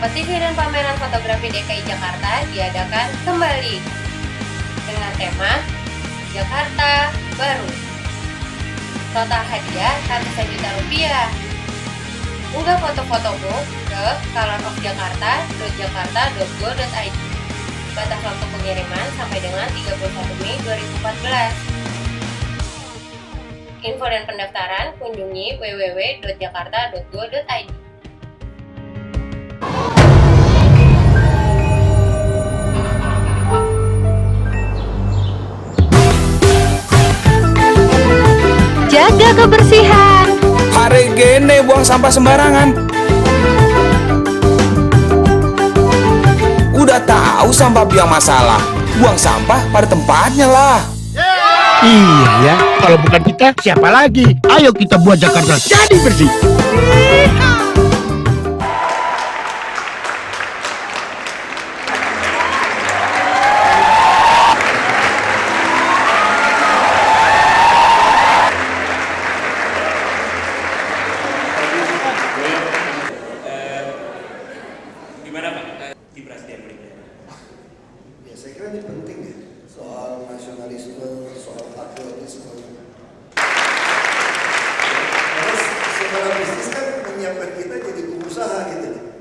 Kompetisi dan pameran fotografi DKI Jakarta diadakan kembali dengan tema Jakarta Baru. Total hadiah ratusan juta rupiah. Unggah foto-fotomu ke colorofjakarta.jakarta.go.id. Batas waktu pengiriman sampai dengan 31 Mei 2014. Info dan pendaftaran kunjungi www.jakarta.go.id. Jaga kebersihan. Hari gini buang sampah sembarangan. Udah tahu sampah biang masalah, buang sampah pada tempatnya lah. Iya ya, kalau bukan kita siapa lagi? Ayo kita buat Jakarta jadi bersih. Gimana Pak di perhatian berikutnya? Ya saya kira ini penting ya, soal nasionalisme, soal patriotisme. Karena secara bisnis kan menyiapkan kita jadi pengusaha gitu.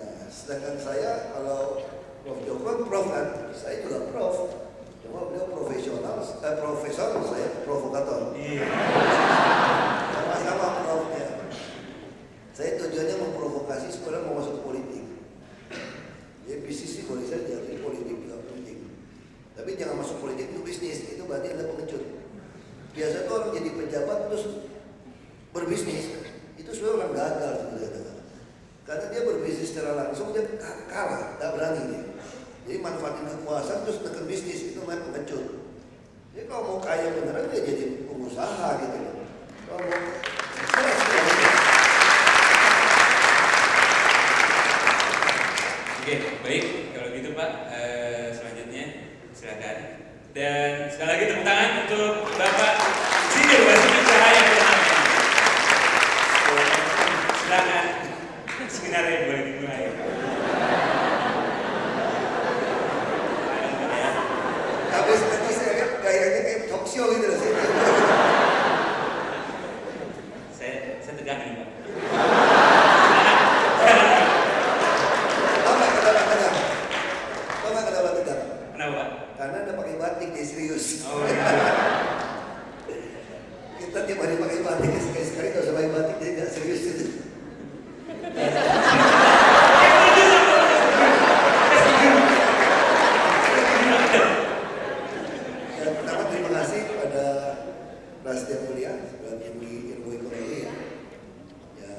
Nah, sedangkan saya kalau Prof. Joko Prof kan, saya juga Prof. Cuma beliau profesional, profesor, saya provokator. Iya. Sama-sama Profnya. Saya tujuannya memprovokasi supaya mau masuk politik. Ya bisnis sih boleh saja, tapi politik juga penting. Tapi jangan masuk politik itu bisnis, itu berarti Anda pengecut. Biasa tuh orang jadi pejabat terus berbisnis, itu sebenarnya orang gagal sebenarnya. Karena dia berbisnis secara langsung dia kalah, nggak berani dia. Jadi manfaatin kekuasaan terus tekan bisnis, itu namanya pengecut. Jadi kalau mau kaya beneran dia jadi pengusaha gitu loh. Kalau mau Oke, baik. Kalau gitu Pak, selanjutnya silakan. Dan sekali lagi tepuk tangan untuk Bapak Sindir Basuki Cahaya Purnama. Silakan. Sebenarnya boleh dimulai. habis tadi saya lihat gayanya kayak talk show gitu loh. Saya tegang nih Pak. Tahu nggak kenapa tegang? Kenapa Pak? Karena Anda pakai batik dia serius. Oh iya. Kita tiap hari pakai batik, sekali-sekali kalau pakai batik dia nggak serius itu. Ya, pertama terima kasih kepada Prasetya Mulia sebagai ilmu ekonomi ya. Ya,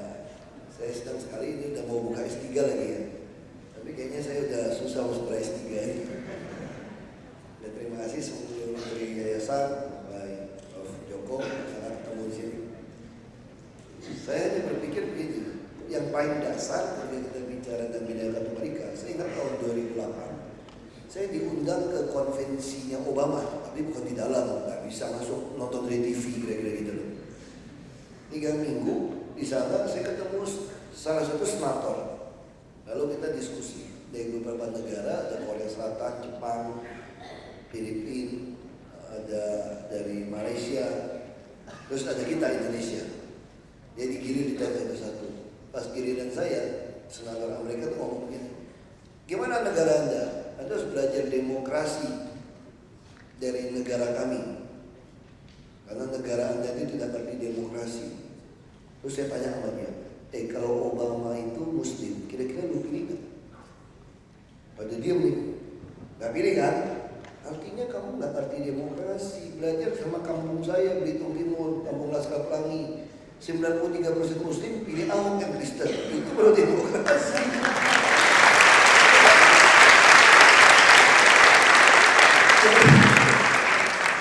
saya senang sekali ini udah mau buka S3 lagi ya. Tapi kayaknya saya udah susah mau sekolah S3 ini. Dan terima kasih seluruh menteri yayasan, baik Prof. Joko, sangat ketemu di sini. Saya hanya berpikir begini, yang paling dasar ketika kita bicara tentang Bhinneka Tunggal Ika, saya ingat tahun 2008, saya diundang ke konvensinya Obama, tapi bukan di dalam, nggak bisa masuk nonton dari TV kira-kira gitu loh. 3 minggu di sana saya ketemu salah satu senator, lalu kita diskusi dari beberapa negara, ada Korea Selatan, Jepang, Filipina, ada dari Malaysia, terus ada kita Indonesia. Dia digilir di tanda satu. Pas giliran saya, senator Amerika tuh ngomong begini, gimana negara Anda? Anda harus belajar demokrasi dari negara kami, karena negara Anda itu tidak ngerti demokrasi. Terus saya tanya sama dia, kalau Obama itu Muslim, kira-kira lu pilih nggak? Pada dia nggak pilih kan? Artinya kamu nggak ngerti demokrasi. Belajar sama kampung saya, Belitung Timur, kampung Laskar Pelangi, 93% Muslim, pilih Ahok yang Kristen. Itu baru demokrasi.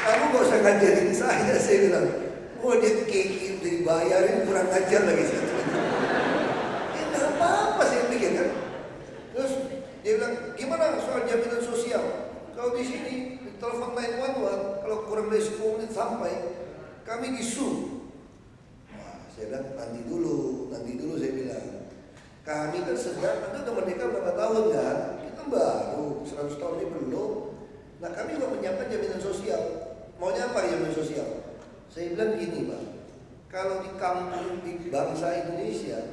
Kamu gak usah ngajarin saya bilang. Oh dia keki udah dibayarin, kurang ajar lagi. Ya nggak apa-apa saya pikir kan. Terus dia bilang, gimana soal jaminan sosial? Kalau di sini, di telepon 911, kalau kurang dari 10 menit sampai, kami disu. Wah, saya bilang nanti dulu saya bilang. Kami kan sedang, Anda udah merdeka berapa tahun kan? Kita baru 100 tahun ini belum. Nah kami juga menyiapkan jaminan sosial. Maunya apa jaminan sosial? Saya bilang gini Pak, kalau di kampung di bangsa Indonesia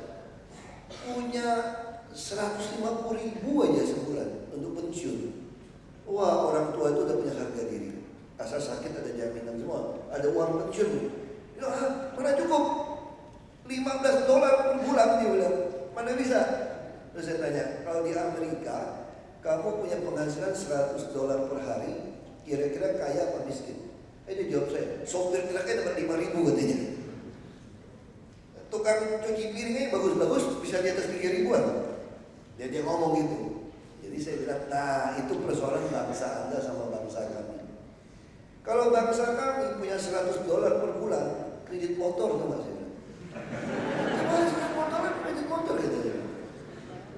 punya 150.000 aja sebulan untuk pensiun. Wah orang tua itu udah punya harga diri. Asal sakit ada jaminan semua, ada uang pensiun. Ya, mana cukup? $15 per bulan dia bilang. Mana bisa? Terus saya tanya, kalau di Amerika kamu punya penghasilan $100 per hari, kira-kira kaya apa miskin? Dia jawab saya, sopir truknya dapat 5.000 katanya. Tukang cuci piringnya bagus-bagus bisa di atas 3.000-an. Dia ngomong gitu. Jadi saya bilang, nah itu persoalan bangsa Anda sama bangsa kami. Kalau bangsa kami punya $100 per bulan, kredit motor tuh mas. Kredit motor gitu.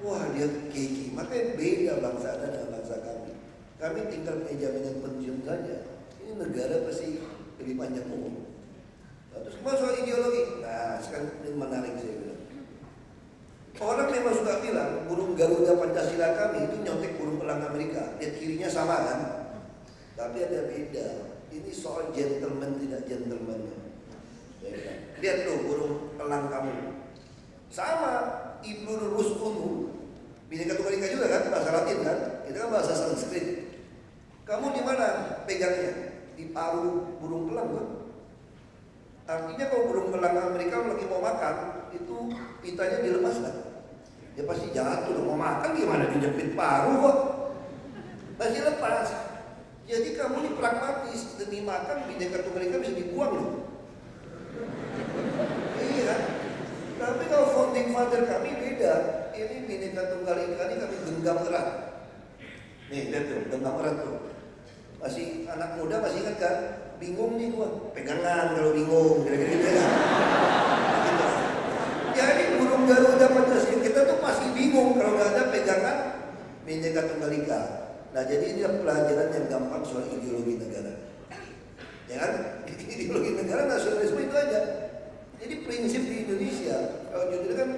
Wah dia keki, makanya beda bangsa Anda dengan bangsa kami. Kami tinggal punya jaminan pensiun saja. Ini negara pasti lebih panjang umur. Terus soal ideologi, nah sekarang ini menarik saya bilang. Orang memang suka bilang burung Garuda Pancasila kami itu nyontek burung elang Amerika. Lihat kirinya sama kan? Tapi ada beda. Ini soal gentleman tidak gentleman. Lihat tuh burung elang kamu. Sama Ibnu Rus Unu. Bhinneka Tunggal Ika juga kan bahasa Latin kan? Itu kan bahasa Sanskrit. Kamu di mana pegangnya? Di paru burung elang kan? Artinya kalau burung elang Amerika lagi mau makan, itu pitanya dilepaskan. Dia pasti jatuh, mau makan gimana? Dijepit paru kok. Masih lepas. Jadi kamu ini pragmatis, demi makan Bhinneka Tunggal Ika bisa dibuang loh. Iya. Tapi kalau founding father kami beda. Ini Bhinneka Tunggal Ika ini kami genggam erat. Nih lihat tuh, genggam erat tuh. Masih anak muda masih ingat kan? Bingung nih gua, pegangan kalau bingung, kira-kira gitu ya. Gitu. Jadi burung Garuda Pancasila kita tuh masih bingung kalau nggak ada pegangan Bhinneka Tunggal Ika. Nah jadi ini pelajaran yang gampang soal ideologi negara. Ya kan? Ideologi negara nasionalisme itu aja. Jadi prinsip di Indonesia, kalau judulnya kan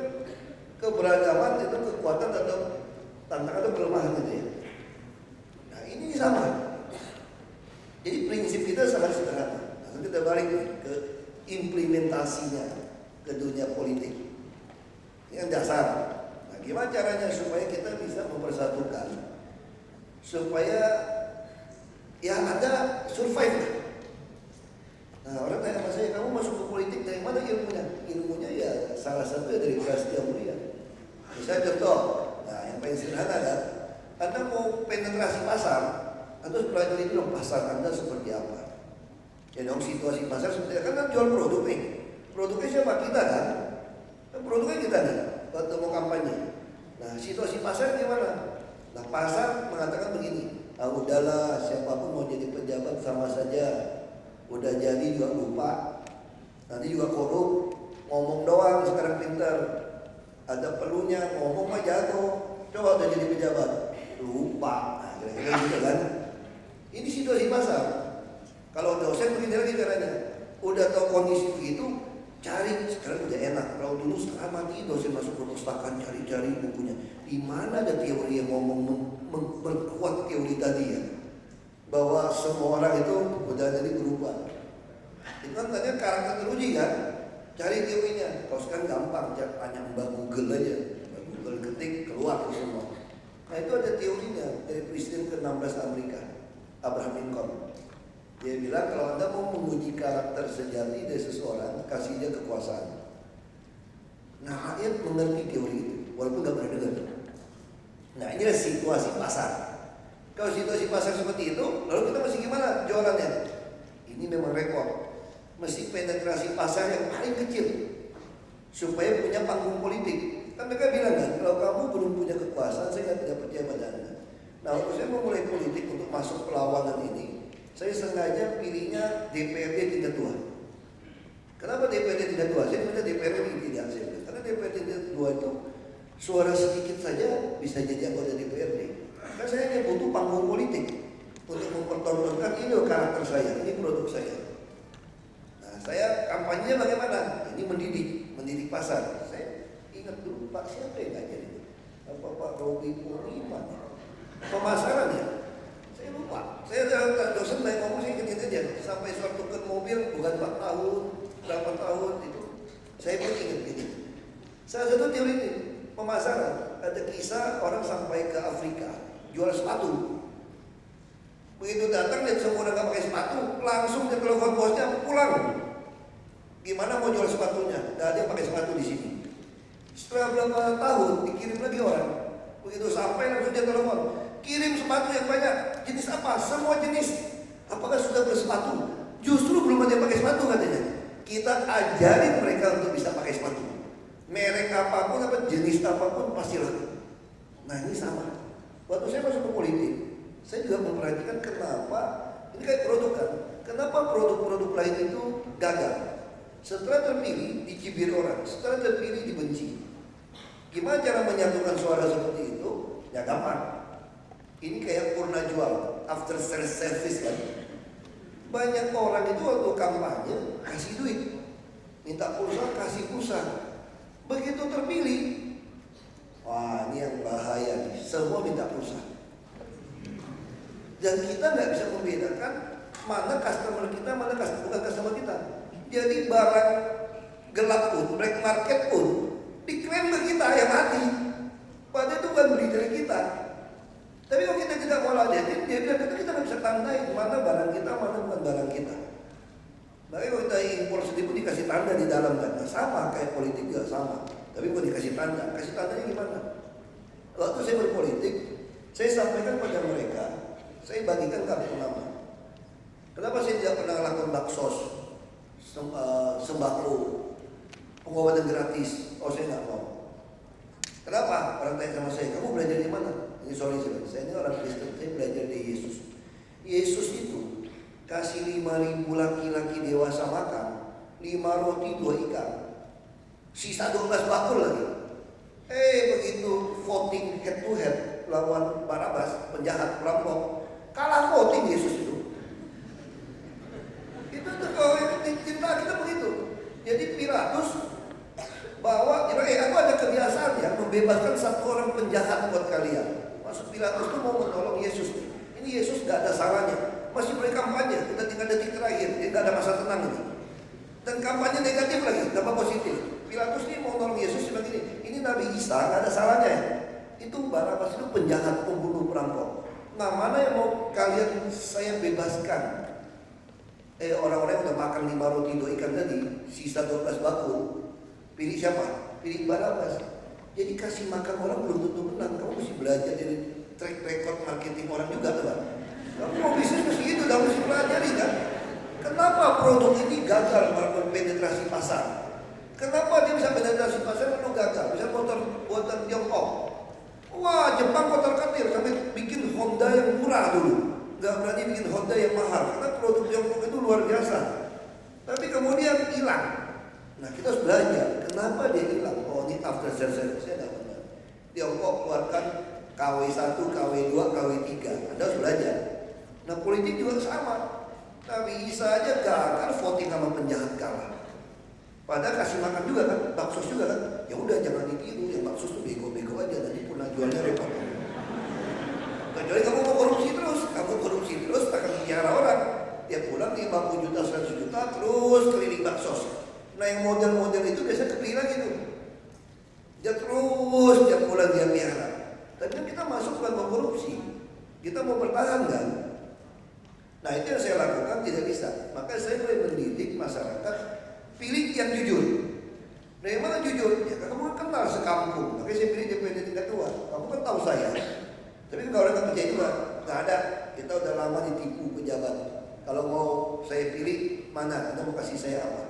keberagaman itu kekuatan atau tantangan atau kelemahan gitu ya. Nah ini sama. Jadi prinsip kita sangat sederhana. Nah, kita balik ke implementasinya ke dunia politik. Ini yang dasar. Nah, gimana caranya supaya kita bisa mempersatukan, supaya ya ada survive. Nah, orang tanya sama saya, kamu masuk ke politik dari mana ilmunya? Ilmunya ya salah satu dari Prasetya Mulia. Misalnya contoh, nah yang paling sederhana kan, Anda mau penetrasi pasar, Anda harus pelajari dulu pasar Anda seperti apa. Ya dong situasi pasar seperti apa, kan Anda jual produk nih. Produknya siapa? Kita kan? Produknya kita nih, waktu mau kampanye. Nah situasi pasar gimana? Nah pasar mengatakan begini, ah udahlah siapapun mau jadi pejabat sama saja. Udah jadi juga lupa, nanti juga korup, ngomong doang sekarang pintar. Ada perlunya, ngomong mah jago. Coba udah jadi pejabat, lupa. Nah kira-kira gitu kan. Ini situasi pasar. Kalau dosen begini lagi caranya, udah tahu kondisi begitu, cari. Sekarang udah enak. Kalau dulu setengah mati dosen masuk perpustakaan cari-cari bukunya. Di mana ada teori yang ngomong memperkuat teori tadi ya, bahwa semua orang itu udah jadi berubah. Itu kan tanya karakter teruji kan, cari teorinya. Kalau sekarang gampang, tanya Mbak Google aja, Mbak Google ketik keluar semua. Nah itu ada teorinya dari Presiden ke-16 Amerika, Abraham Lincoln. Dia bilang kalau Anda mau menguji karakter sejati dari seseorang, kasih dia kekuasaan. Nah rakyat mengerti teori itu, walaupun nggak pernah dengar. Nah inilah situasi pasar. Kalau situasi pasar seperti itu, lalu kita mesti gimana jualannya? Ini memang rekor. Mesti penetrasi pasar yang paling kecil supaya punya panggung politik. Kan mereka bilang kan, kalau kamu belum punya kekuasaan, saya tidak percaya pada Anda. Nah, waktu saya memulai politik untuk masuk perlawanan ini, saya sengaja pilihnya DPRD tingkat 2. Kenapa DPRD tingkat 2? Saya punya DPRD tidak. Karena DPRD tingkat 2 itu suara sedikit saja bisa jadi anggota DPRD. Kan saya hanya butuh panggung politik untuk mempertontonkan ini loh karakter saya, ini produk saya. Nah, saya kampanye bagaimana? Ini mendidik pasar. Saya ingat dulu Pak siapa yang nggak teori ini pemasaran. Ada kisah orang sampai ke Afrika jual sepatu. Begitu datang dia semua udah gak pakai sepatu, langsung dia telepon bosnya pulang. Gimana mau jual sepatunya? Gak ada yang pakai sepatu di sini. Setelah berapa tahun dikirim lagi orang. Begitu sampai langsung dia telepon, kirim sepatu yang banyak. Jenis apa? Semua jenis. Apakah sudah bersepatu? Justru belum ada yang pakai sepatu katanya. Kita ajarin mereka untuk bisa pakai sepatu. Merek apapun, apa jenis apapun pasti laku. Nah ini sama. Waktu saya masuk ke politik, saya juga memperhatikan kenapa ini kayak produk kan. Kenapa produk-produk lain itu gagal? Setelah terpilih dicibir orang, setelah terpilih dibenci. Gimana cara menyatukan suara seperti itu? Ya gampang. Ini kayak purna jual, after sales service kan. Banyak orang itu waktu kampanye kasih duit, minta pulsa kasih pulsa. Begitu terpilih, wah ini yang bahaya nih, semua minta pulsa. Dan kita nggak bisa membedakan mana customer kita, mana bukan customer kita. Jadi barang gelap pun, black market pun diklaim ke kita yang mati. Padahal itu bukan beli dari kita. Tapi kalau kita tidak mau ladenin, dia bilang kita nggak bisa tandai mana barang kita, mana bukan barang kita. Makanya kalau kita impor sedikit dikasih tanda di dalam kan, nah, sama kayak politik juga sama. Tapi kalau dikasih tanda, kasih tandanya gimana? Waktu saya berpolitik, saya sampaikan pada mereka, saya bagikan kartu nama. Kenapa saya tidak pernah lakukan baksos, sembako, pengobatan gratis? Oh saya nggak mau. Kenapa? Orang tanya sama saya, kamu belajar di mana? Ini sorry saya ini orang Kristen, saya belajar di Yesus. Yesus itu kasih 5.000 laki-laki dewasa makan, 5 roti 2 ikan, sisa 12 bakul lagi. Begitu voting head to head lawan Barabas, penjahat perampok, kalah voting Yesus itu. Itu tuh kalau cinta kita begitu. Jadi Pilatus bawa, aku ada kebiasaan ya membebaskan satu orang penjahat buat kalian. Maksud Pilatus tuh mau menolong Yesus. Ini Yesus gak ada salahnya. Masih boleh kampanye, udah tinggal detik terakhir, dia gak ada masa tenang ini. Dan kampanye negatif lagi, tanpa positif. Pilatus ini mau nolong Yesus bilang gini, ini Nabi Isa gak ada salahnya ya. Itu Barabas itu penjahat, pembunuh, perampok. Nah mana yang mau kalian saya bebaskan? Orang-orang yang udah makan 5 roti 2 ikan tadi, sisa 12 bakul. Pilih siapa? Pilih Barabas. Jadi kasih makan orang belum tentu menang. Kamu mesti belajar dari track record marketing orang juga kan. Kamu mau bisnis mesti gitu, kamu mesti pelajari kan. Kenapa produk ini gagal melakukan penetrasi pasar? Kenapa dia bisa penetrasi pasar lalu gagal? Bisa motor buatan Tiongkok. Wah Jepang kotor-katir sampai bikin Honda yang murah dulu. Gak berani bikin Honda yang mahal karena produk Tiongkok itu luar biasa. Tapi kemudian hilang. Nah kita harus belajar kenapa dia hilang. Oh ini after sales service saya nggak benar. Tiongkok keluarkan KW1, KW2, KW3. Anda harus belajar. Nah politik juga sama. Nabi Isa aja gagal voting sama penjahat kalah. Padahal kasih makan juga kan, baksos juga kan. Ya udah jangan ditiru, yang baksos tuh bego-bego aja. Nanti pernah jualnya repot. Kecuali kamu mau korupsi terus akan bicara orang. Tiap bulan 50 juta, 100 juta, terus keliling baksos. Nah yang model-model itu biasanya kepilih lagi tuh. Dia terus tiap bulan dia miara. Tapi kan kita masuk bukan mau korupsi, kita mau bertahan kan. Nah itu yang saya lakukan tidak bisa. Maka saya mulai mendidik masyarakat pilih yang jujur. Nah yang mana jujur? Ya kamu kan kenal sekampung. Makanya saya pilih DPD tingkat 2. Kamu kan tahu saya. Tapi kalau orang nggak percaya juga, nggak ada. Kita udah lama ditipu pejabat. Kalau mau saya pilih mana? Anda mau kasih saya apa?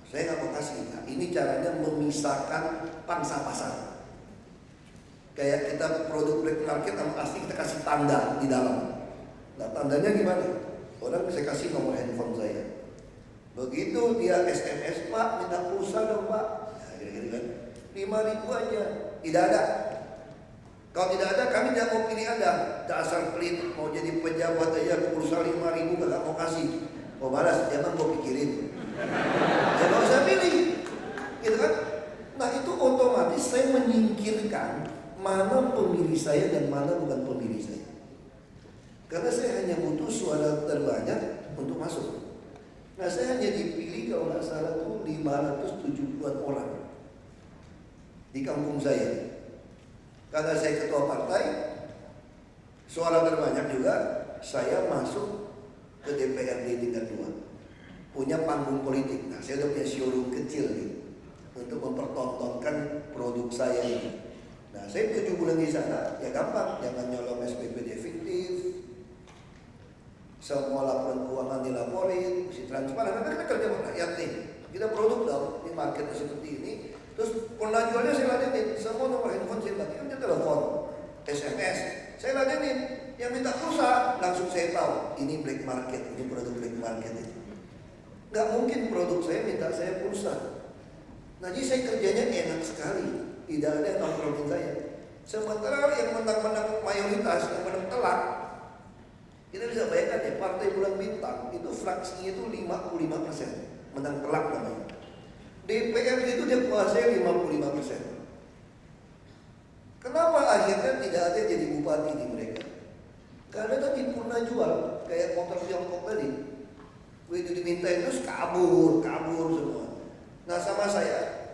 Saya nggak mau kasih. Nah, ini caranya memisahkan pangsa pasar. Kayak kita produk black market sama asli kita kasih tanda di dalam. Nah tandanya gimana? Orang saya kasih nomor handphone saya. Begitu dia SMS, Pak minta pulsa dong Pak. Nah, kira-kira kan 5.000 aja. Tidak ada. Kalau tidak ada kami tidak mau pilih Anda. Dasar pelit mau jadi pejabat aja pulsa 5.000 nggak mau kasih. Mau balas jangan mau pikirin. Ya nggak usah pilih, gitu kan? Nah itu otomatis saya menyingkirkan mana pemilih saya dan mana bukan pemilih saya. Karena saya hanya butuh suara terbanyak untuk masuk. Nah saya hanya dipilih kalau nggak salah tuh 570-an orang. di kampung saya. Karena saya ketua partai, suara terbanyak juga, saya masuk ke DPRD tingkat 2. Punya panggung politik. Nah, saya udah punya showroom kecil nih untuk mempertontonkan produk saya ini. Nah, saya 7 bulan di sana, ya gampang, jangan nyolong SPPD fiktif, semua laporan keuangan dilaporin, mesti transparan. Karena kita kerja sama rakyat nih, kita produk dong di market seperti ini. Terus pola jualnya saya ladenin, semua nomor handphone saya ladenin, dia telepon, SMS, saya ladenin. Yang minta pulsa langsung saya tahu, ini black market, ini produk black market itu. Gak mungkin produk saya minta saya pulsa. Nah, jadi saya kerjanya enak sekali, tidak ada yang nongkrongin saya. Sementara yang menang-menang mayoritas, yang menang telak, kita bisa bayangkan ya, Partai Bulan Bintang itu fraksinya itu 55%, menang telak namanya. DPR itu dia kuasai 55%. Kenapa akhirnya tidak ada jadi bupati di mereka? Karena tadi pernah jual kayak motor Tiongkok tadi. Begitu dimintain terus kabur semua. Nah, sama saya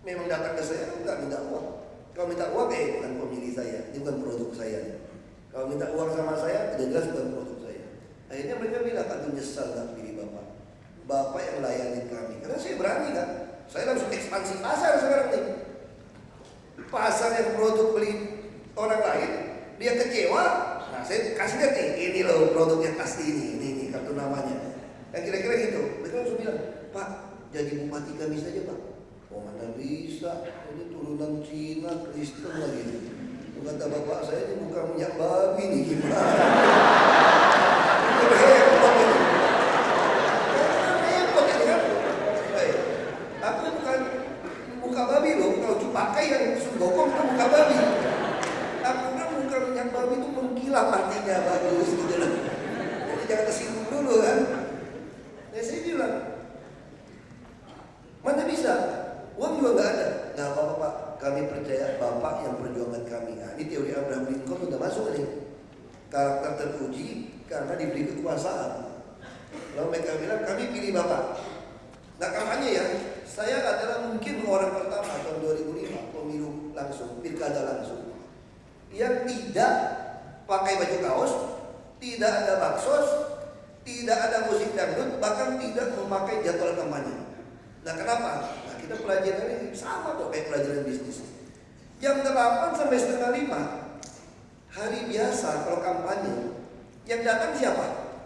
memang datang ke saya enggak minta uang. Kalau minta uang bukan pemilih saya, ini bukan produk saya. Kalau minta uang sama saya, udah jelas bukan produk saya. Akhirnya mereka bilang, aduh nyesal gak pilih bapak. Bapak yang layanin kami. Karena saya berani kan. Saya langsung ekspansi pasar sekarang nih. Pasar yang produk beli orang lain, dia kecewa. Nah, saya kasih lihat nih, ini loh produknya pasti ini kartu namanya. Yang kira-kira gitu. Mereka langsung bilang, Pak, jadi bupati kami saja Pak. Oh, mana bisa, ini turunan Cina, Kristen lagi. Kata bapak saya, ini bukan minyak babi nih, gimana? Itu repot ini. Repot ini kan. Aku bukan muka babi loh, kalau pakai yang sunggokong itu muka babi. Aku kan bukan minyak babi itu mengkilap artinya bagus gitu loh. Jadi jangan tersinggung dulu kan. Nah, saya bilang, mana bisa? Uang juga nggak ada. Nggak apa-apa Pak, kami percaya Bapak yang perjuangan kami. Nah, ini teori Abraham Lincoln udah masuk nih. Karakter teruji karena diberi kekuasaan. Lalu mereka bilang, kami pilih Bapak. Nggak kampanye ya. Saya adalah mungkin orang pertama tahun 2005 pemilu langsung, pilkada langsung, yang tidak pakai baju kaos, tidak ada baksos, tidak ada musik dangdut, bahkan tidak memakai jadwal kampanye. Nah, kenapa? Nah, kita pelajaran ini sama kok kayak pelajaran bisnis. Jam 8 sampai setengah 5 hari biasa kalau kampanye, yang datang siapa?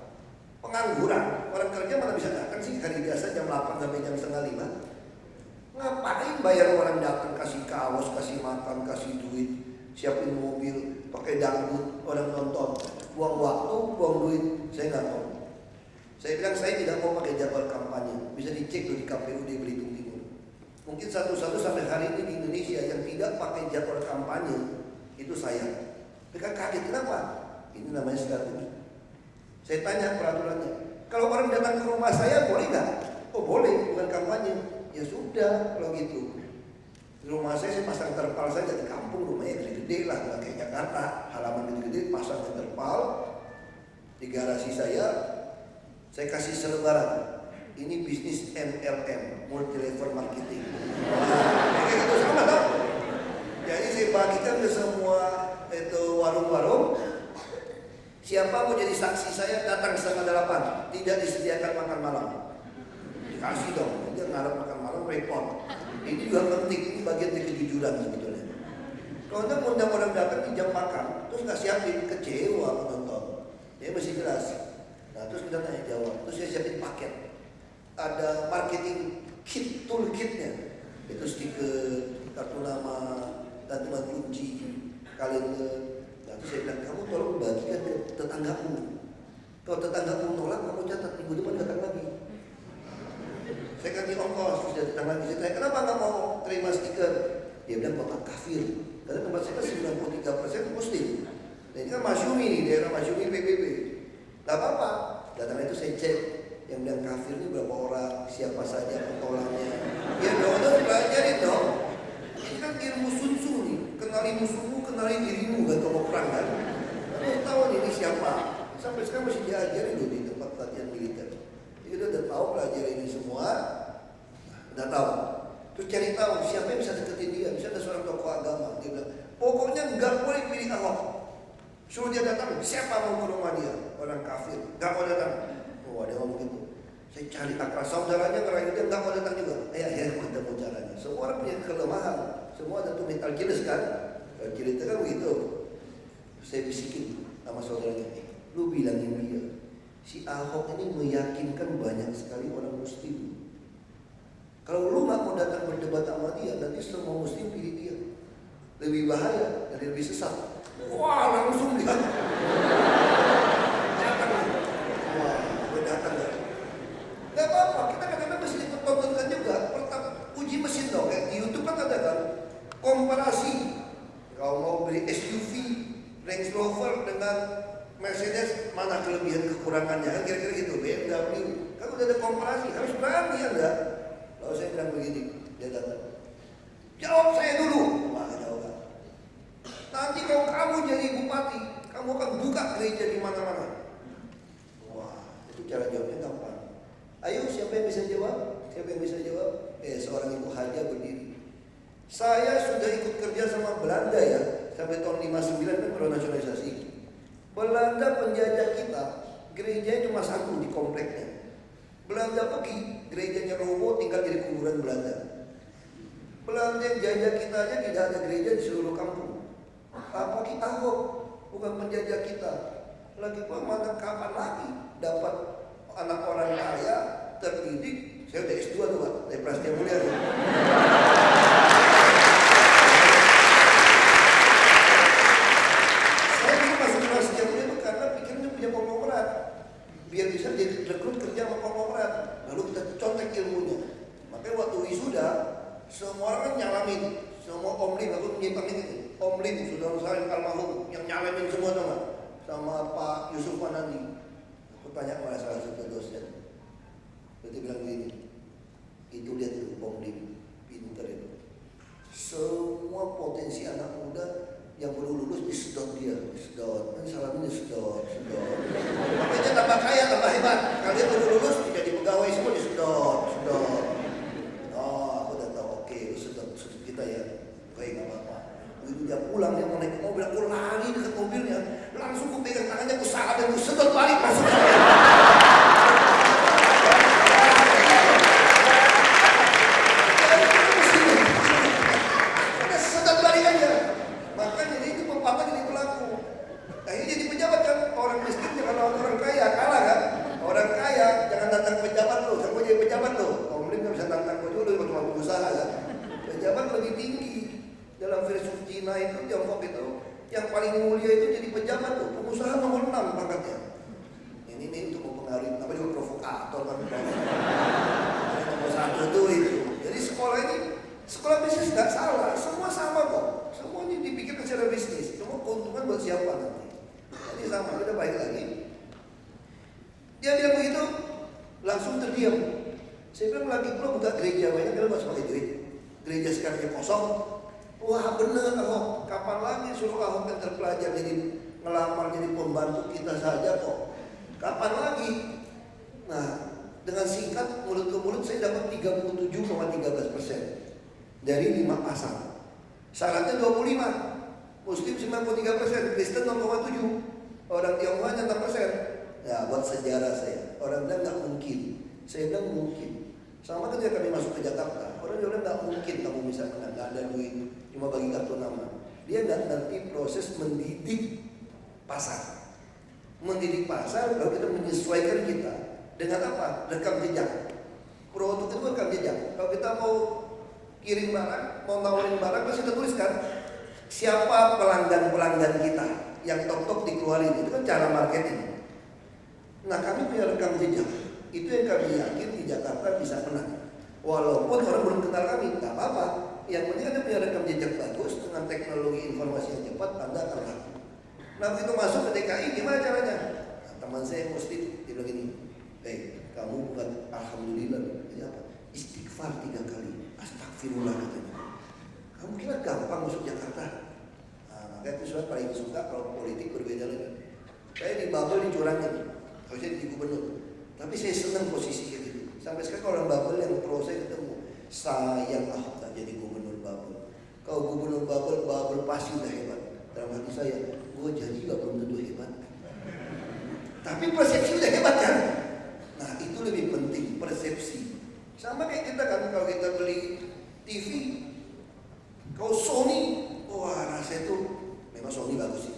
Pengangguran. Orang kerja mana bisa datang sih hari biasa jam 8 sampai jam setengah 5? Ngapain bayar orang datang, kasih kaos, kasih makan, kasih duit, siapin mobil, pakai dangdut, orang nonton, buang waktu, buang duit. Saya nggak mau. Saya bilang saya tidak mau pakai jadwal kampanye. Bisa dicek tuh di KPUD Belitung Timur. Mungkin satu-satu sampai hari ini di Indonesia yang tidak pakai jadwal kampanye itu saya. Mereka kaget, kenapa? Ini namanya strategi. Saya tanya peraturannya. Kalau orang datang ke rumah saya boleh nggak? Oh boleh, bukan kampanye. Ya sudah kalau gitu. Di rumah saya pasang terpal saja di kampung, rumahnya gede-gede lah, nggak kayak Jakarta. Halaman gede-gede, pasang terpal. Di garasi saya kasih selebaran. Ini bisnis MLM, multi level marketing. Nah, kayak gitu sama dong. Jadi saya bagikan ke semua itu warung-warung. Siapa mau jadi saksi saya datang setengah 8, tidak disediakan makan malam. Dikasih dong, dia ngarep makan malam repot. Ini juga penting, ini bagian dari kejujuran sebetulnya. Kalau anda undang orang datang di jam makan, terus nggak siapin, kecewa penonton. Dia mesti jelas. Nah, terus kita tanya jawab, terus saya siapin paket. Ada marketing kit, toolkitnya. Itu stiker, kartu nama, gantungan kunci, kalender. Nah, terus saya bilang, kamu tolong bagikan ke tetanggamu. Kalau tetanggamu nolak, kamu catat, minggu depan datang lagi. Saya kasih ongkos, terus dia datang lagi. Saya tanya, kenapa nggak mau terima stiker? Dia bilang, bapak kafir. Karena tempat saya kan 93% muslim. Nah, ini kan Masyumi nih, daerah Masyumi PBB. Gak apa-apa, datang itu saya cek. Yang bilang kafir ini berapa orang, siapa saja pentolannya. Ya dong, pelajarin dong. Ini kan ilmu sun tzu nih. Kenali musuhmu, kenali dirimu, gak tahu perang kan. Kamu tahu nih ini siapa. Sampai sekarang masih diajarin loh di tempat latihan militer. Jadi udah tahu pelajari ini semua. Udah tahu. Terus cari tahu siapa yang bisa deketin dia. Misalnya ada seorang tokoh agama, dia bilang, pokoknya nggak boleh pilih Ahok. Suruh dia datang, siapa mau ke rumah dia? Orang kafir, nggak mau datang. Oh, dia ngomong gitu. Saya cari akar saudaranya, ngerayu dia nggak mau datang juga. Ya, ketemu caranya. Semua orang punya kelemahan. Semua ada tuh mental jealous kan? Kalau cerita kan begitu. Saya bisikin sama saudaranya, lu bilangin dia, si Ahok ini meyakinkan banyak sekali orang muslim. Kalau lu nggak mau datang berdebat sama dia, nanti semua muslim pilih dia. Lebih bahaya dan lebih sesat. Wah, langsung dia datang. Wah, gue datang ya. Gak apa-apa, kita kadang-kadang mesti dipertontonkan juga. Pertama, uji mesin dong. Kayak di YouTube kan ada kan komparasi. Kalau mau beli SUV Range Rover dengan Mercedes, mana kelebihan kekurangannya? Kan kira-kira gitu. BMW kan udah ada komparasi. Harus berani Anda. Lalu saya bilang begini, dia datang, jawab saya dulu. Wah, jawab. Nanti kalau kamu jadi bupati, kamu akan buka gereja di mana-mana. Wah, itu cara jawabnya gampang. Ayo, siapa yang bisa jawab? Siapa yang bisa jawab? Seorang ibu haja berdiri. Saya sudah ikut kerja sama Belanda ya, sampai tahun 59 kan baru nasionalisasi. Belanda penjajah kita, gerejanya cuma satu di kompleknya. Belanda pergi, gerejanya roboh, tinggal jadi kuburan Belanda. Belanda yang jajah kita aja tidak ada gereja di seluruh kampung. Apalagi Ahok, bukan penjajah kita. Lagi pun mana kapan lagi dapat anak orang kaya terdidik? Saya udah S2 tuh Pak, dari Prasetya Mulia. Saya dulu masuk Prasetya Mulia itu karena pikirnya punya konglomerat, biar bisa jadi rekrut kerja sama konglomerat. Lalu kita contek ilmunya. Makanya waktu wisuda, semua orang kan nyalamin, semua omlim, aku menyimpangin itu. Omlim, saudara saya almarhum yang nyalamin semua teman, sama Pak Yusuf Manandi. Aku tanya kepada salah satu dosen. Dia bilang begini, itu dia tuh omlim, pinter itu. Semua potensi anak muda yang baru lulus disedot dia, disedot. Kan salamin disedot. Makanya tambah kaya, tambah hebat. Kalian baru lulus jadi pegawai semua disedot. Oh, aku udah tahu. Oke, sedot kita ya. Oke, nggak apa-apa. Begitu dia pulang, dia mau naik mobil, aku lari dekat mobilnya, langsung aku pegang tangannya, aku salah dan aku sedot balik langsung. Sedot balik aja. Makanya itu papa jadi pelaku. Akhirnya jadi pejabat kan, orang miskin jangan lawan orang kaya, kalah kan. Orang kaya jangan tantang pejabat lo, sama jadi pejabat lo. Om Lim nggak bisa tantang gue dulu, cuma pengusaha kan. Pejabat lebih tinggi. Dalam filsuf Cina itu, Tiongkok itu, yang paling mulia itu jadi pejabat tuh, pengusaha nomor 6 pangkatnya. Ini untuk mempengaruhi, apa juga provokator kan. Nomor 1 tuh itu. Jadi sekolah ini, sekolah bisnis nggak salah, semua sama kok. Semuanya dipikirkan secara bisnis, semua keuntungan buat siapa nanti. Jadi sama, kita balik lagi. Dia bilang begitu, langsung terdiam. Saya bilang lagi pula buka gereja banyak, kita nggak pakai duit. Gereja sekarang kosong. Wah bener Ahok, kapan lagi suruh Ahok yang terpelajar jadi ngelamar jadi pembantu kita saja kok. Kapan lagi? Nah, dengan singkat mulut ke mulut saya dapat 37,13% dari 5 pasang. Syaratnya 25, Muslim 93%, Kristen 0,7, orang Tionghoa 6%. Ya buat sejarah saya, orang bilang nggak mungkin, saya bilang mungkin. Sama ketika kami masuk ke Jakarta, orang bilang nggak mungkin kamu bisa menang, nggak ada duit, cuma bagi kartu nama. Dia nggak ngerti proses mendidik pasar. Mendidik pasar, lalu kita menyesuaikan kita dengan apa? Rekam jejak. Produk itu rekam jejak. Kalau kita mau kirim barang, mau nawarin barang, pasti kita tuliskan siapa pelanggan-pelanggan kita yang top dikeluarin. Itu kan cara marketing. Nah kami punya rekam jejak. Itu yang kami yakin di Jakarta bisa menang. Walaupun orang belum kenal kami, tak apa-apa. Yang penting Anda punya rekam jejak bagus dengan teknologi informasi yang cepat, Anda akan laku. Nah begitu masuk ke DKI, gimana caranya? Nah, teman saya Muslim, dia bilang gini, kamu bukan alhamdulillah, jadi apa? Istighfar 3 kali, astagfirullah katanya. Kamu kira gampang masuk Jakarta? Nah, makanya itu surat paling suka kalau politik berbeda lagi. Saya di Babel dicurangin, kalau saya jadi gubernur. Tapi saya senang posisi kayak gitu. Sampai sekarang orang Babel yang pro saya ketemu, sayang Ahok tak jadi gubernur Babel. Kalau gubernur Babel pasti udah hebat. Dalam hati saya, gue jadi gak belum tentu hebat. Tapi persepsi udah hebat kan? Nah itu lebih penting, persepsi. Sama kayak kita kan, kalau kita beli TV, kalau Sony, wah rasanya tuh memang Sony bagus sih.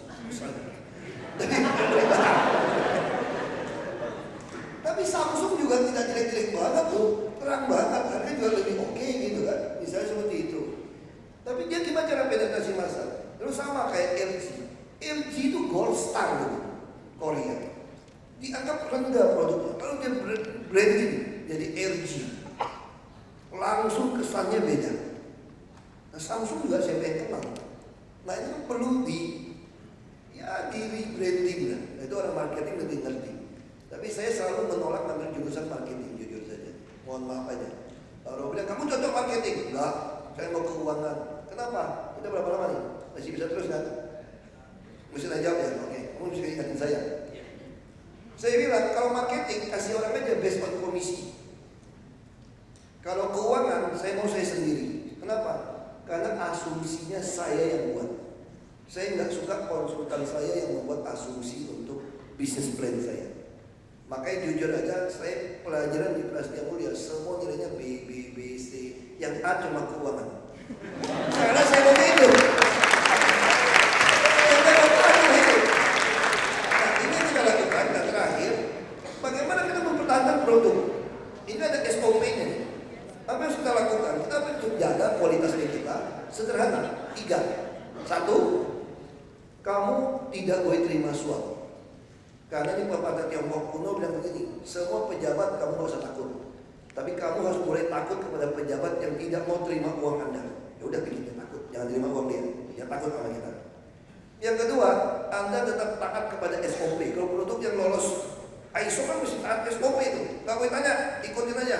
Tapi Samsung juga tidak jelek-jelek banget tuh, terang banget, harganya juga lebih oke gitu kan, misalnya seperti itu. Tapi dia gimana cara penetrasi masal? Terus sama kayak LG. LG itu gold star gitu, Korea. Dianggap rendah produknya. Kalau dia branding jadi LG, langsung kesannya beda. Nah Samsung juga saya pengen kenal. Nah itu perlu di rebranding lah. Nah, itu orang marketing lebih ngerti. Tapi saya selalu menolak ngambil jurusan marketing, jujur saja. Mohon maaf aja. Kalau bilang kamu cocok marketing, enggak. Saya mau keuangan. Kenapa? Kita berapa lama nih? Masih bisa terus kan? Mesti aja jawab ya. Oke, kamu bisa ingatin saya. Saya bilang kalau marketing kasih orang aja based on komisi. Kalau keuangan saya mau saya sendiri. Kenapa? Karena asumsinya saya yang buat. Saya nggak suka konsultan saya yang membuat asumsi untuk bisnis plan saya. Makanya jujur aja saya pelajaran di Prasetya Mulia semua nilainya B, B, B, C. Yang A cuma keuangan. Karena saya mau hidup. Nah ini yang kita lakukan dan terakhir bagaimana kita mempertahankan produk. Ini ada SOP-nya nih. Apa yang kita lakukan? Kita harus jaga kualitas kita sederhana. 3. 1, kamu tidak boleh terima suap. Karena ini pepatah Tiongkok kuno bilang begini, semua pejabat kamu gak usah takut. Tapi kamu harus boleh takut kepada pejabat yang tidak mau terima uang Anda. Ya udah bikin dia takut, jangan terima uang dia. Dia takut sama kita. Yang kedua, Anda tetap taat kepada SOP. Kalau produk yang lolos ISO kan mesti taat SOP itu. Gak boleh tanya, ikutin aja.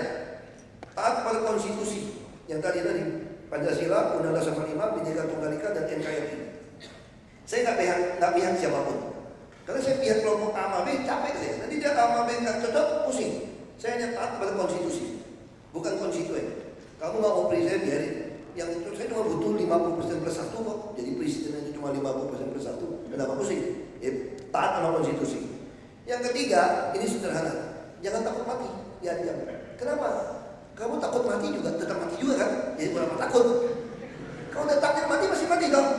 Taat pada konstitusi. Yang tadi Pancasila, Undang-Undang 45, Bhinneka Tunggal Ika dan NKRI. Saya nggak pihak siapapun. Karena saya pihak kelompok A sama B capek saya. Nanti dia A sama B nggak cocok, pusing. Saya hanya taat pada konstitusi, bukan konstituen. Kamu nggak mau presiden biarin. Yang itu saya cuma butuh 50% plus 1 kok. Jadi presiden itu cuma 50% plus 1. Kenapa pusing? Ya, taat sama konstitusi. Yang ketiga, ini sederhana. Jangan takut mati. Diam. Kenapa? Kamu takut mati juga, tetap mati juga kan? Jadi berapa takut? Kalau udah takut mati masih mati dong.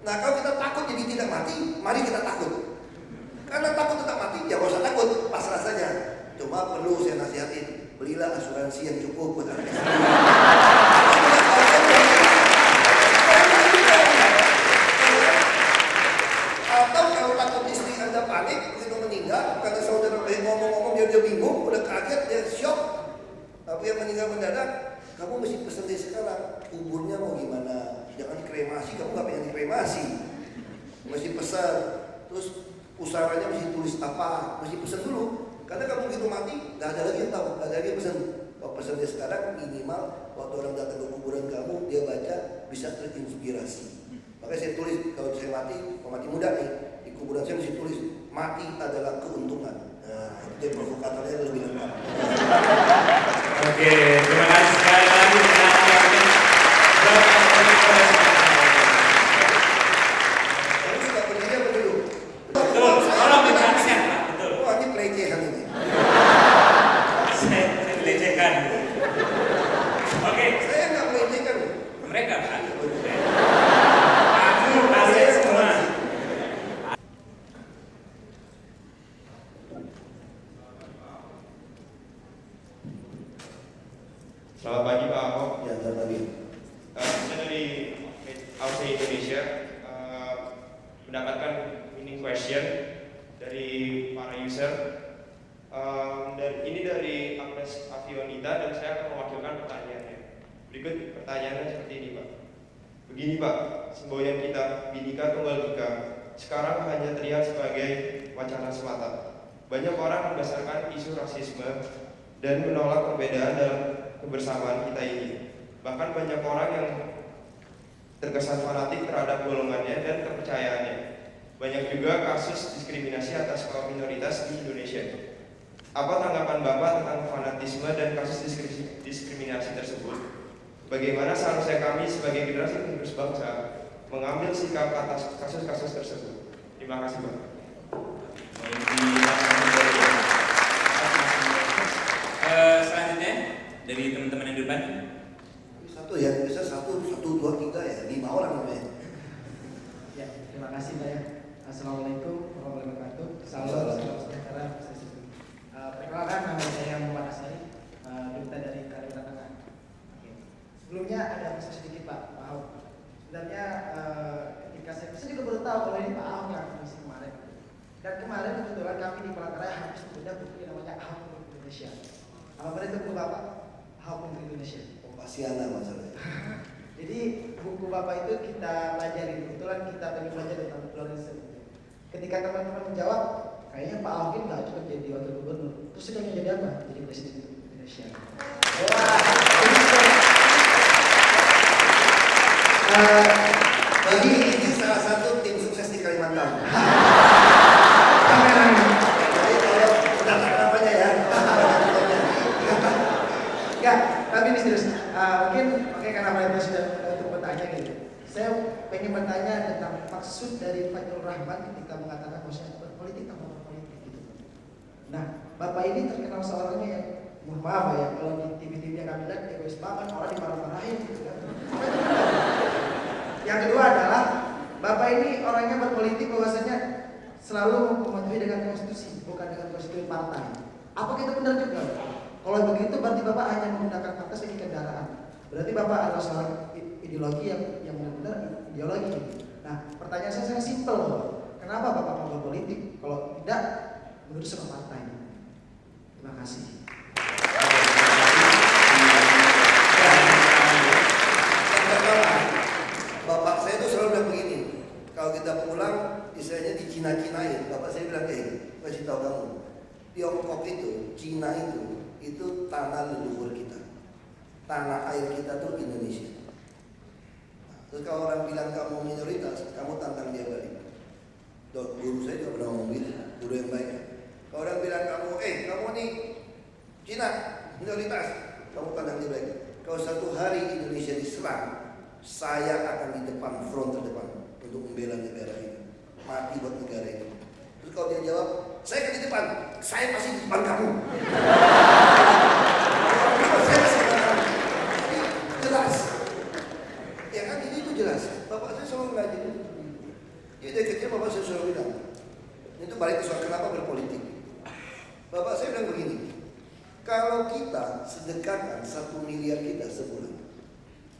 Nah kalau kita takut jadi tidak mati, mari kita takut. Karena takut tetap mati, ya gak usah takut, pasrah saja. Cuma perlu saya nasihatin, belilah asuransi yang cukup buat anak istri. Atau kalau takut istri Anda panik, begitu meninggal, karena saudara ngomong-ngomong dia bingung, udah kaget, dia shock. Tapi yang meninggal mendadak, kamu mesti pesan dari sekarang, kuburnya mau gimana? Jangan kremasi, kamu gak pengen dikremasi. Mesti pesan, terus pusaranya mesti tulis apa, mesti pesan dulu. Karena kamu begitu mati, gak ada lagi yang tahu, gak ada lagi yang pesan. Kalau pesan dari sekarang, minimal waktu orang datang ke kuburan kamu, dia baca, bisa terinspirasi. Makanya saya tulis, kalau saya mati, kalau mati muda nih, di kuburan saya mesti tulis, mati adalah keuntungan. Nah, itu dia provokatornya lebih lengkap. Oke, terima kasih sekali lagi. Kamu suka berdiri apa duduk? Betul, tolong dijelaskan Pak, betul. Wah ini pelecehan ini. Saya dilecehkan. Oke, Saya nggak melecehkan. mereka Pak. Kamu kalian semua. Selamat pagi Pak Ahok. Ya, selamat pagi. Saya dari AUC Indonesia mendapatkan ini question dari para user. Ini dari Agnes Avionita dan saya akan mewakilkan pertanyaannya. Berikut pertanyaannya seperti ini Pak. Begini Pak, semboyan kita Bhinneka Tunggal Ika sekarang hanya terlihat sebagai wacana semata. Banyak orang berdasarkan isu rasisme dan menolak perbedaan dalam kebersamaan kita ini. Bahkan banyak orang yang terkesan fanatik terhadap golongannya dan kepercayaannya. Banyak juga kasus diskriminasi atas kaum minoritas di Indonesia. Apa tanggapan Bapak tentang fanatisme dan kasus diskriminasi tersebut? Bagaimana seharusnya kami sebagai generasi penerus bangsa mengambil sikap atas kasus-kasus tersebut? Terima kasih, Pak. Selanjutnya dari teman-teman yang di depan. Satu ya, bisa satu, dua, tiga ya, 5 orang namanya. Ya, terima kasih Pak ya. Assalamualaikum warahmatullahi wabarakatuh. Salam sejahtera. Perkenalkan, nama saya Muhammad Asari, duta dari Kalimantan Tengah. Sebelumnya ada pesan sedikit Pak Ahok. Sebenarnya ketika saya juga baru tahu kalau ini Pak Ahok yang misi kemarin. Dan kemarin kebetulan kami di Palangkaraya habis membaca buku yang namanya Ahok untuk Indonesia. Apa itu buku Bapak? Ahok untuk Indonesia. Kompasiana masalahnya. Jadi buku Bapak itu kita pelajari, kebetulan kita pengen belajar tentang pluralisme. Ketika teman-teman menjawab, kayaknya Pak Ahok ini nggak cukup jadi wakil gubernur. Terus dia jadi apa? Jadi presiden Indonesia. Wah, bagi ini salah satu tim sukses di Kalimantan. Jadi kalau dapat namanya ya. Enggak, tapi ini serius. Mungkin karena mereka sudah untuk bertanya gitu. Saya pengen bertanya tentang maksud dari Fajrul Rahman ketika mengatakan bahwa berpolitik tanpa berpolitik gitu. Nah, Bapak ini terkenal seorangnya yang mohon maaf ya, kalau di TV-TV yang kami lihat egois banget, orang dimarah-marahin gitu kan. Yang kedua adalah Bapak ini orangnya berpolitik bahwasanya selalu mematuhi dengan konstitusi, bukan dengan konstitusi partai. Apakah itu benar juga? Kalau begitu berarti Bapak hanya menggunakan partai sebagai kendaraan. Berarti Bapak adalah seorang ideologi yang benar-benar ideologi. Nah, pertanyaan saya sangat simpel loh. Kenapa Bapak mau berpolitik? Kalau tidak menurut sama partai. Terima kasih. Yang pertama, bapak saya itu selalu bilang begini. Kalau kita pulang, istilahnya di Cina-Cinain. Bapak saya bilang kasih tahu kamu, Tiongkok itu, Cina itu tanah leluhur kita. Tanah air kita tuh Indonesia. Terus kalau orang bilang kamu minoritas, kamu tantang dia balik. Guru saya juga pernah ngomong gitu, guru yang baik. Kalau orang bilang kamu nih Cina minoritas, kamu tantang dia balik. Kalau satu hari Indonesia diserang, saya akan di depan front terdepan untuk membela negara ini, mati buat negara ini. Terus kalau dia jawab, saya akan di depan, saya pasti di depan kamu. Jelas, ya kan ini itu jelas. Bapak saya selalu ngaji itu. Jadi dari kecil bapak saya selalu bilang, itu balik ke soal kenapa berpolitik. Bapak saya bilang begini, kalau kita sedekahkan 1 miliar kita sebulan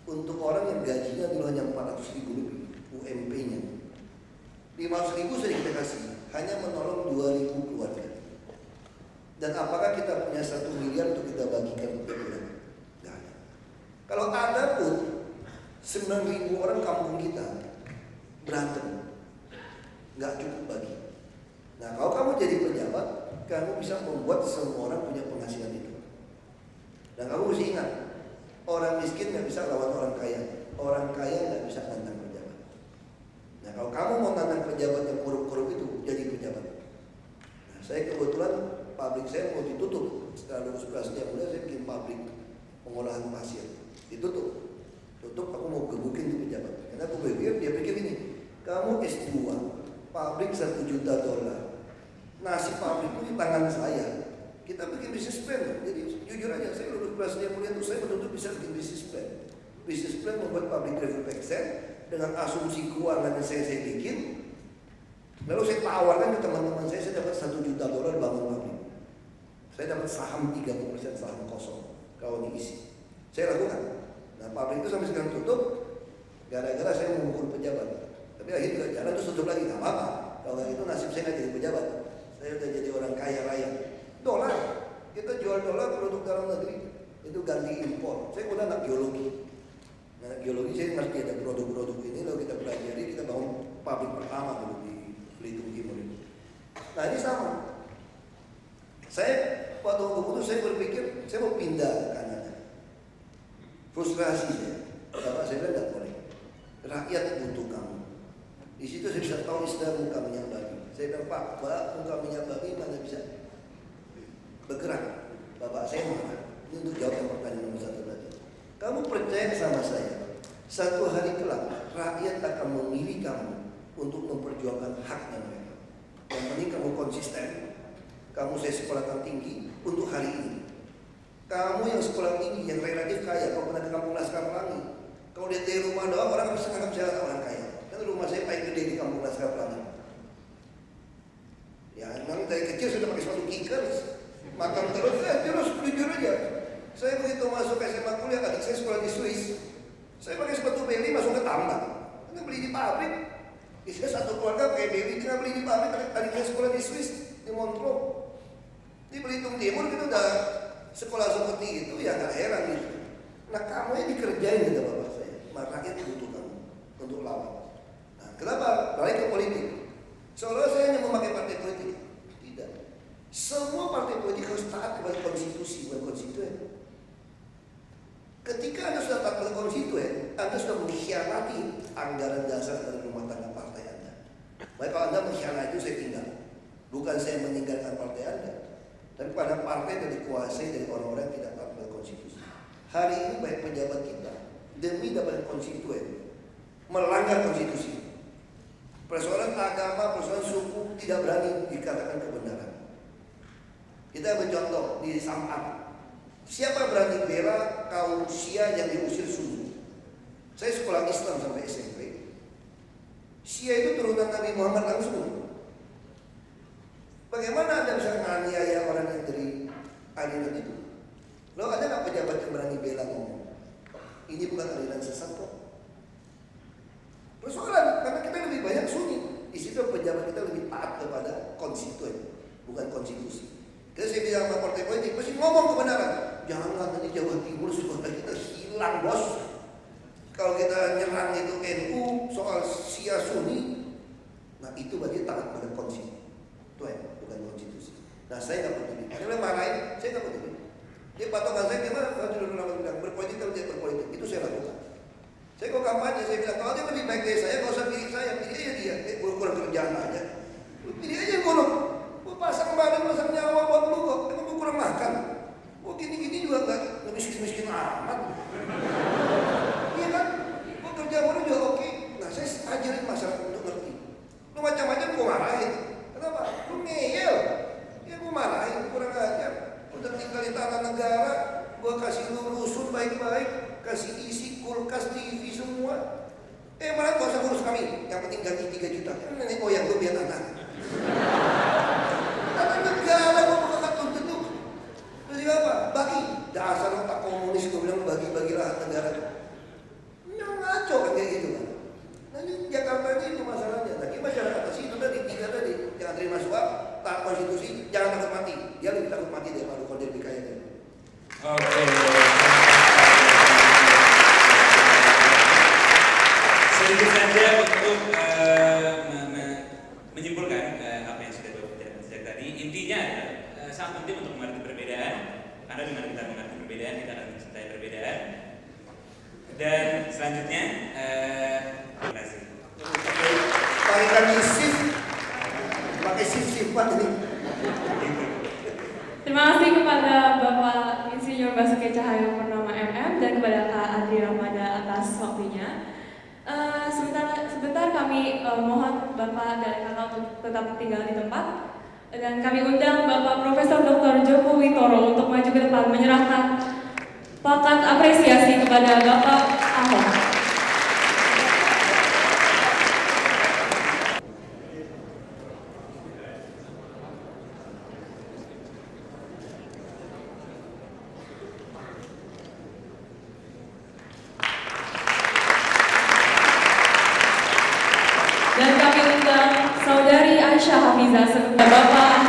untuk orang yang gajinya dulu hanya 400.000 lebih, UMP-nya 500.000 sudah kita kasih, hanya menolong 2.000 keluarga. Dan apakah kita punya 1 miliar untuk kita bagikan ke bulan? Tidak ada. Kalau ada pun 9.000 orang kampung kita berantem, nggak cukup bagi. Nah, kalau kamu jadi pejabat, kamu bisa membuat semua orang punya penghasilan itu. Dan kamu mesti ingat, orang miskin nggak bisa lawan orang kaya nggak bisa nantang pejabat. Nah, kalau kamu mau nantang pejabat yang korup-korup itu, jadi pejabat. Nah, saya kebetulan pabrik saya mau ditutup. Setelah lulus kelasnya mulia, saya bikin pabrik pengolahan pasir. Ditutup. Tutup, aku mau gebukin di pejabat. Karena aku pikir, dia pikir ini, kamu S2, pabrik $1 juta. Nasib pabrik itu di tangan saya. Kita bikin bisnis plan. Jadi jujur aja, saya lulus kelasnya mulia itu saya betul-betul bisa bikin bisnis plan. Bisnis plan membuat pabrik refleksen dengan asumsi keuangan yang saya bikin. Lalu saya tawarkan ke teman-teman saya dapat $1 juta bangun pabrik. Saya dapat saham 30% saham kosong kalau diisi. Saya lakukan. Nah, pabrik itu sampai sekarang tutup gara-gara saya memukul pejabat. Tapi akhirnya juga jalan terus tutup lagi, nggak apa-apa. Kalau itu nasib saya nggak jadi pejabat. Saya udah jadi orang kaya raya. Dolar, kita jual dolar produk dalam negeri itu ganti impor. Saya udah anak geologi. Anak geologi saya ngerti ada produk-produk ini. Lalu kita pelajari, kita bangun pabrik pertama dulu di Belitung Timur itu. Nah ini sama. Saya waktu keputus saya berpikir saya mau pindah ke Kanada. Frustrasi saya. Bapak saya bilang nggak boleh. Rakyat butuh kamu. Di situ saya bisa tahu istilah muka minyak babi. Saya bilang, Pak, muka minyak babi mana bisa bergerak? Bapak saya marah. Ini untuk jawab yang pertanyaan nomor 1 tadi. Kamu percaya sama saya, satu hari kelak rakyat akan memilih kamu untuk memperjuangkan haknya mereka. Yang penting kamu konsisten. Kamu saya sekolahkan tinggi untuk hari ini. Kamu yang sekolah tinggi, yang relatif kaya, kau pernah ke Kampung Laskar Pelangi. Kalau lihat dari rumah doang, orang bisa menganggap saya orang kaya. Kan rumah saya paling gede di Kampung Laskar Pelangi. Ya, memang dari kecil sudah pakai sepatu kickers, makan terus jujur aja. Saya begitu masuk SMA kuliah, adik saya sekolah di Swiss. Saya pakai sepatu Beli masuk ke tambang. Nggak beli di pabrik. Saya satu keluarga pakai Beli, nggak beli di pabrik. Adik saya sekolah di Swiss, di Montreux. Di Belitung Timur kita udah sekolah seperti itu, ya nggak heran gitu. Nah kamu yang dikerjain gitu bapak saya. Rakyat butuh kamu untuk lawan. Nah kenapa? Balik ke politik. Seolah saya hanya memakai partai politik. Tidak. Semua partai politik harus taat kepada konstitusi, bukan konstituen. Ketika Anda sudah taat kepada konstituen, Anda sudah mengkhianati anggaran dasar dari rumah tangga partai Anda. Baik kalau Anda mengkhianati itu saya tinggal. Bukan saya meninggalkan partai Anda, tapi pada partai yang dikuasai dari orang-orang yang tidak taat pada konstitusi. Hari ini baik pejabat kita demi dapat konstituen melanggar konstitusi. Persoalan agama, persoalan suku tidak berani dikatakan kebenaran. Kita bercontoh di Sam'at. Siapa berani bela kaum Syiah yang diusir Sunni? Saya sekolah Islam sampai SMP. Syiah itu turunan Nabi Muhammad langsung. Bagaimana Anda bisa menganiaya orang yang dari aliran itu? Loh ada nggak pejabat yang berani bela ngomong? Ini bukan aliran sesat kok. Persoalan karena kita lebih banyak Sunni. Di situ pejabat kita lebih taat kepada konstituen, bukan konstitusi. Jadi saya bilang sama partai politik, mesti ngomong kebenaran. Jangan nanti Jawa Timur suara kita hilang bos. Kalau kita nyerang itu NU soal Syiah Sunni, nah itu berarti taat pada konstitusi. Bukan konstitusi. Nah saya nggak peduli. Karena marahin, saya nggak peduli. Dia patokan saya gimana? Kalau dulu bilang berpolitik kalau dia berpolitik, itu saya lakukan. Saya kok kampanye, saya bilang kalau dia lebih baik dari saya, nggak usah pilih saya, pilih aja dia. Kurang kerjaan aja. Pilih aja yang kono. Pasang badan, pasang nyawa buat lu kok. Emang gue kurang makan. Gini-gini juga nggak miskin-miskin amat. Iya kan? Gue kerja baru juga oke. Nah saya ajarin masyarakat untuk ngerti. Lu macam-macam gue marahin. Kenapa? Lu ngeyel. Ya gue marahin, kurang ajar. Udah tinggal di tanah negara, gue kasih lu rusun baik-baik, kasih isi kulkas, TV semua. Malah gak usah ngurus kami. Yang penting ganti 3 juta. Nenek moyang gue biar anak. Tanah negara gue buka kartu itu. Terus apa? Bagi. Dasar otak komunis gue bilang bagi-bagilah negara. Yang ngaco kan kayak gitu kan. Nah ini Jakarta ini itu masalahnya. Lagi masyarakat sih itu tadi 3 tadi. Jangan terima suap, taat konstitusi, jangan takut mati. Dia lebih takut mati daripada kalau dia lebih kaya kan. Oke. Sedikit saja untuk menyimpulkan apa yang sudah Bapak bicarakan sejak tadi. Intinya sangat penting untuk mengerti perbedaan. Karena dengan kita mengerti perbedaan, kita akan mencintai perbedaan. Dan selanjutnya, terima kasih. Tarikan shift, pakai shift Pak ini. Terima kasih kepada Bapak Insinyur Basuki Cahayapurnama MM dan kepada Kak Adri Ramada atas waktunya. Sebentar kami mohon Bapak dan Kakak untuk tetap tinggal di tempat. Dan kami undang Bapak Profesor Dr. Joko Witoro untuk maju ke depan menyerahkan plakat apresiasi kepada Bapak Ahok. Dan kami undang Saudari Aisyah Hafizah serta Bapak